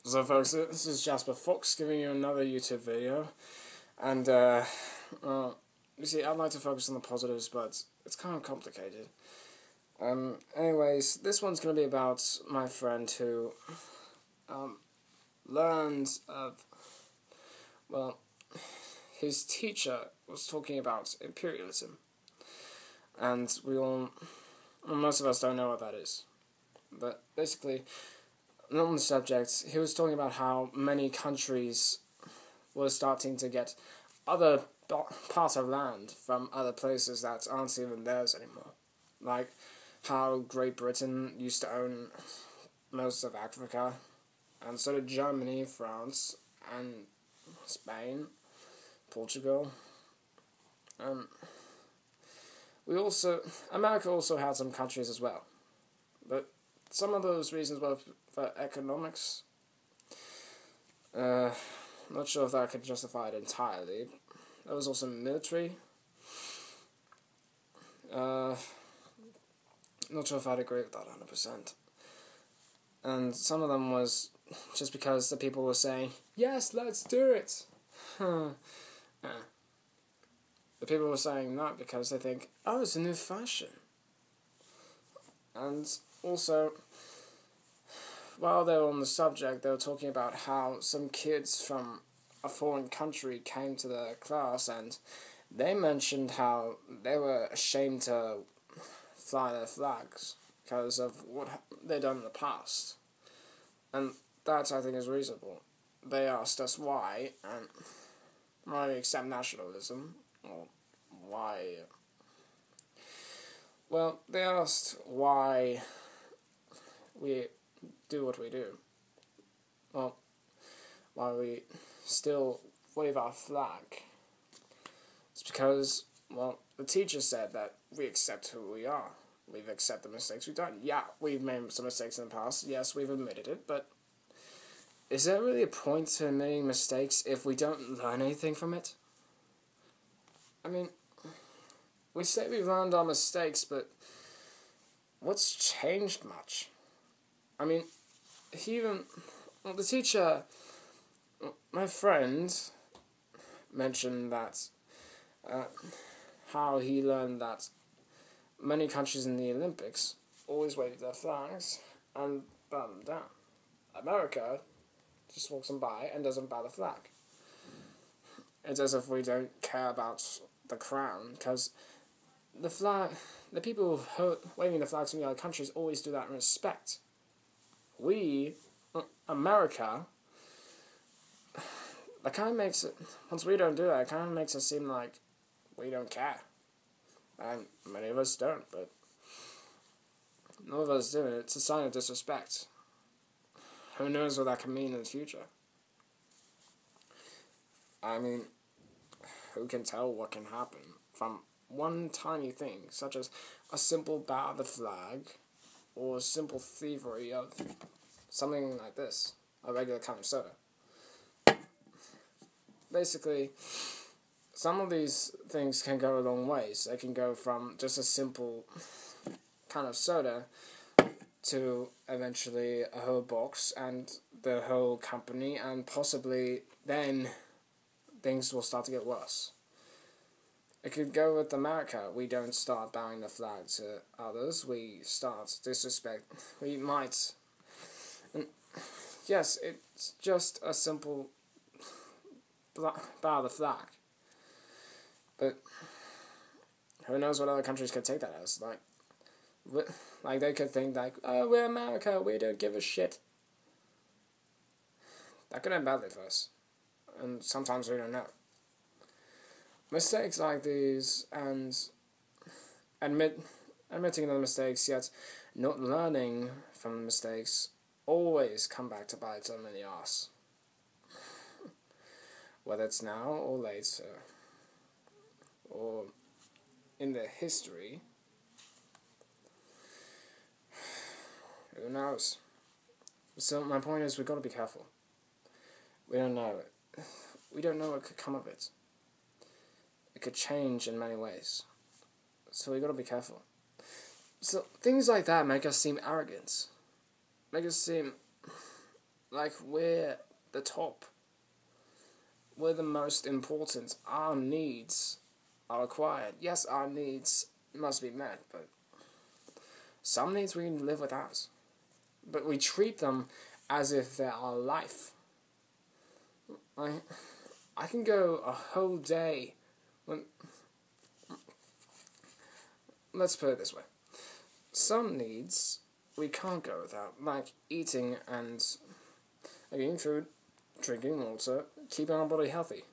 So folks, this is Jasper Fox giving you another YouTube video, and you see, I'd like to focus on the positives, but it's kind of complicated. Anyways, this one's going to be about my friend who learned of, well, his teacher was talking about imperialism, and most of us don't know what that is, but basically, on the subject, he was talking about how many countries were starting to get other parts of land from other places that aren't even theirs anymore. Like how Great Britain used to own most of Africa, and so did Germany, France, and Spain, Portugal. America also had some countries as well, but some of those reasons were for economics. Not sure if that could justify it entirely. There was also military. Not sure if I'd agree with that 100%. And some of them was just because the people were saying, yes, let's do it. The people were saying that because they think, oh, it's a new fashion. And also, while they were on the subject, they were talking about how some kids from a foreign country came to the class and they mentioned how they were ashamed to fly their flags because of what they'd done in the past. And that, I think, is reasonable. They asked us why, and why we accept nationalism, or why... Well, they asked why we do what we do. Well, why we still wave our flag. It's because, well, the teacher said that we accept who we are. We've accepted the mistakes we've done. Yeah, we've made some mistakes in the past. Yes, we've admitted it, but is there really a point to admitting mistakes if we don't learn anything from it? I mean, we say we've learned our mistakes, but what's changed much? I mean, the teacher, my friend, mentioned that, how he learned that many countries in the Olympics always wave their flags and bow them down. America just walks them by and doesn't bow the flag. It's as if we don't care about the crown, because the people waving the flags from the other countries always do that in respect. We, America, that kind of makes it, once we don't do that, it kind of makes it seem like we don't care. And many of us don't, but none of us do it. It's a sign of disrespect. Who knows what that can mean in the future? I mean, who can tell what can happen from one tiny thing, such as a simple bow of the flag, or a simple thievery of something like this, a regular kind of soda. Basically, some of these things can go a long ways. They can go from just a simple kind of soda to eventually a whole box and the whole company, and possibly then things will start to get worse. It could go with America. We don't start bowing the flag to others. We start disrespect. We might... Yes, it's just a simple bow the flag. But who knows what other countries could take that as? Like they could think like, oh, we're America, we don't give a shit. That could end badly for us. And sometimes we don't know. Mistakes like these, and admitting the mistakes, yet not learning from the mistakes, always come back to bite them in the arse. Whether it's now or later, or in their history, who knows? So my point is, we've got to be careful. We don't know. We don't know what could come of it. It could change in many ways. So we've got to be careful. So things like that make us seem arrogant. Make us seem Like, we're the top. We're the most important. Our needs are required. Yes, our needs must be met, but some needs we can live without. But we treat them as if they're our life. I can go a whole day when... Let's put it this way. Some needs we can't go without, like eating and eating food, drinking water, keeping our body healthy,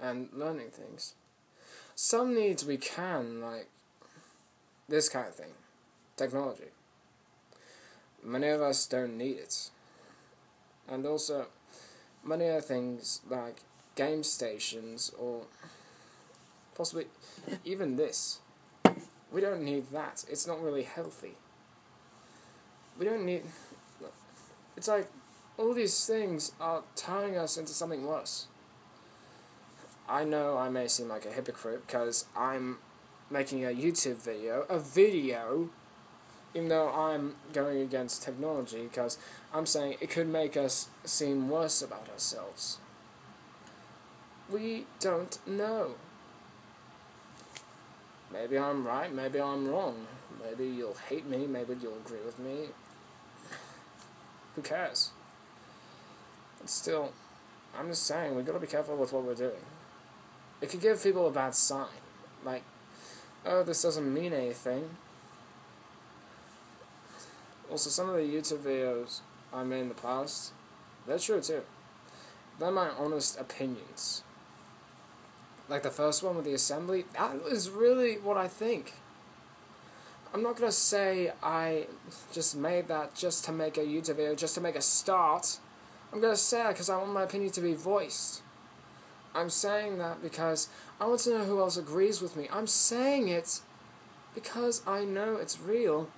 and learning things. Some needs we can, like this kind of thing, technology. Many of us don't need it. And also, many other things like game stations or possibly even this. We don't need that. It's not really healthy. We don't need... It's like all these things are turning us into something worse. I know I may seem like a hypocrite because I'm making a YouTube video, even though I'm going against technology, because I'm saying it could make us seem worse about ourselves. We don't know. Maybe I'm right, maybe I'm wrong. Maybe you'll hate me, maybe you'll agree with me. Who cares? But still, I'm just saying, we've got to be careful with what we're doing. It could give people a bad sign. Like, oh, this doesn't mean anything. Also, some of the YouTube videos I made in the past, they're true too. They're my honest opinions. Like the first one with the assembly, that was really what I think. I'm not going to say I just made that just to make a YouTube video, just to make a start. I'm going to say that because I want my opinion to be voiced. I'm saying that because I want to know who else agrees with me. I'm saying it because I know it's real,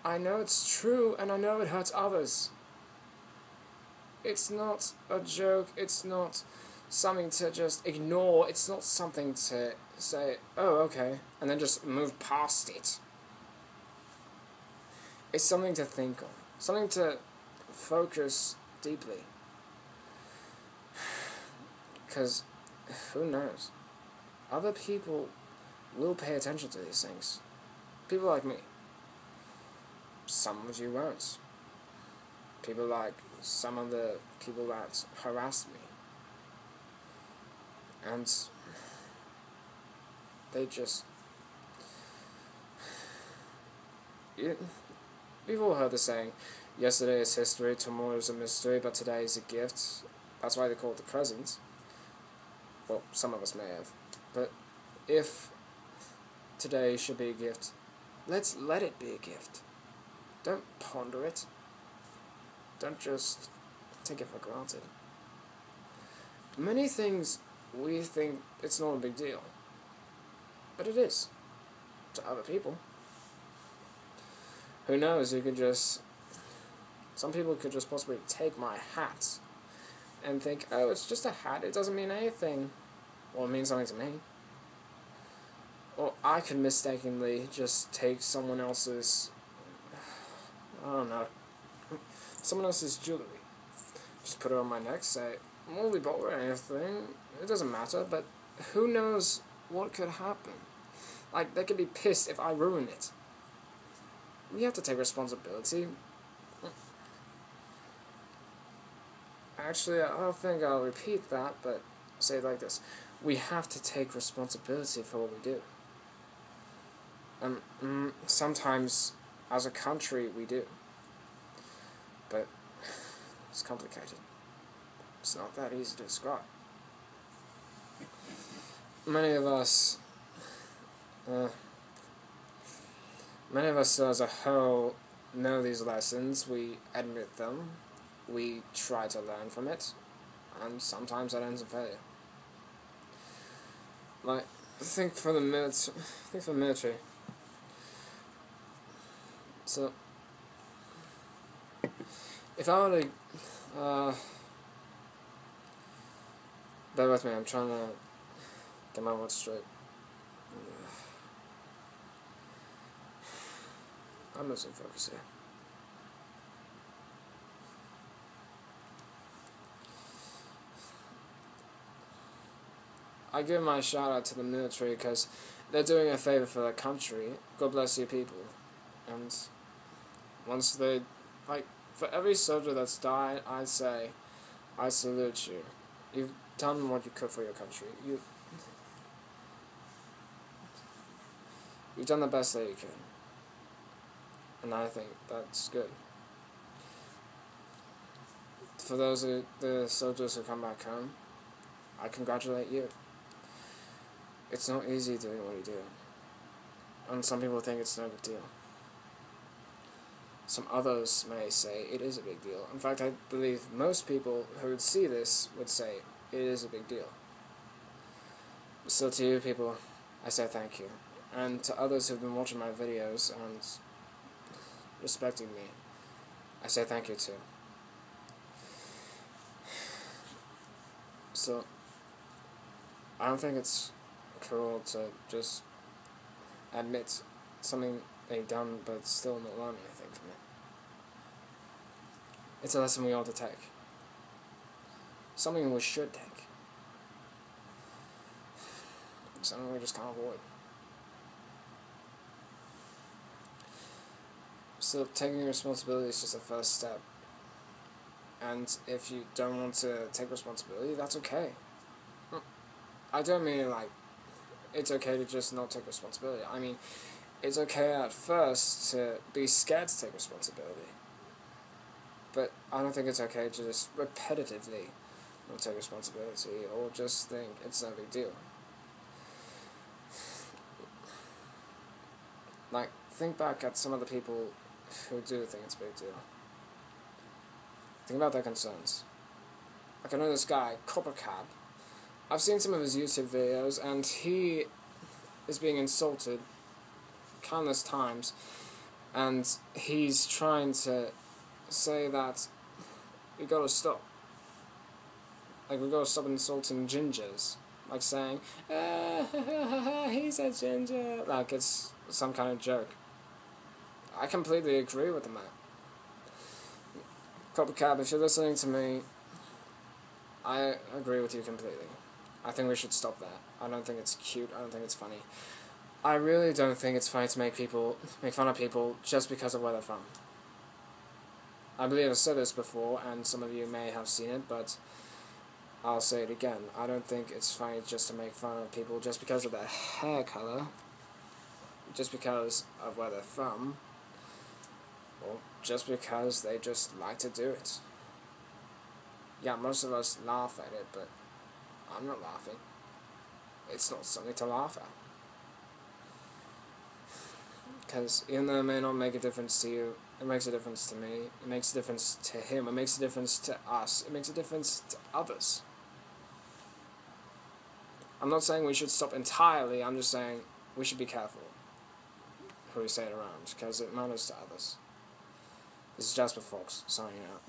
I know it's true, and I know it hurts others. It's not a joke, it's not something to just ignore, it's not something to say, oh, okay, and then just move past it. It's something to think on, something to focus deeply. Because, who knows? Other people will pay attention to these things. People like me. Some of you won't. People like some of the people that harassed me. And they just... We've all heard the saying, yesterday is history, tomorrow is a mystery, but today is a gift. That's why they call it the present. Well, some of us may have. But if today should be a gift, let's let it be a gift. Don't ponder it. Don't just take it for granted. Many things we think it's not a big deal. But it is. To other people. Who knows, you could just... Some people could just possibly take my hat and think, oh, it's just a hat, it doesn't mean anything. Well, it means something to me. Or I could mistakenly just take someone else's... I don't know. Someone else's jewelry. Just put it on my neck, say, well, we bought anything, it doesn't matter, but who knows what could happen. Like, they could be pissed if I ruin it. We have to take responsibility. Actually, I don't think I'll repeat that, but say it like this. We have to take responsibility for what we do. Sometimes, as a country, we do. But it's complicated. It's not that easy to describe. Many of us as a whole know these lessons, we admit them, we try to learn from it, and sometimes that ends in failure. Like, think for the military. So, if I were to, bear with me, I'm trying to get my words straight. I'm losing focus here. I give my shout out to the military because they're doing a favor for their country. God bless you people. And once they, like, for every soldier that's died, I say, I salute you. You've done what you could for your country. You've done the best that you can. And I think that's good. For those of the soldiers who come back home, I congratulate you. It's not easy doing what you do. And some people think it's no big deal. Some others may say it is a big deal. In fact, I believe most people who would see this would say it is a big deal. So to you people, I say thank you. And to others who've been watching my videos and respecting me, I say thank you too. So, I don't think it's cool to just admit something they've done but still not learn anything from it. It's a lesson we ought to take. Something we should take. Something we just can't avoid. So taking responsibility is just the first step. And if you don't want to take responsibility, that's okay. I don't mean like it's okay to just not take responsibility. I mean, it's okay at first to be scared to take responsibility. But I don't think it's okay to just repetitively not take responsibility or just think it's no big deal. Like, think back at some of the people who do think it's a big deal. Think about their concerns. Like, I know this guy, Coppercab. I've seen some of his YouTube videos, and he is being insulted countless times, and he's trying to say that we gotta stop. Like, we gotta stop insulting gingers. Like saying, he's a ginger. Like, it's some kind of joke. I completely agree with the man. Coppercab, if you're listening to me, I agree with you completely. I think we should stop that. I don't think it's cute. I don't think it's funny. I really don't think it's funny to make fun of people just because of where they're from. I believe I've said this before, and some of you may have seen it, but I'll say it again. I don't think it's funny just to make fun of people just because of their hair color, just because of where they're from, or just because they just like to do it. Yeah, most of us laugh at it, but I'm not laughing. It's not something to laugh at. Because even though it may not make a difference to you, it makes a difference to me, it makes a difference to him, it makes a difference to us, it makes a difference to others. I'm not saying we should stop entirely, I'm just saying we should be careful who we say it around, because it matters to others. This is Jasper Fox, signing out.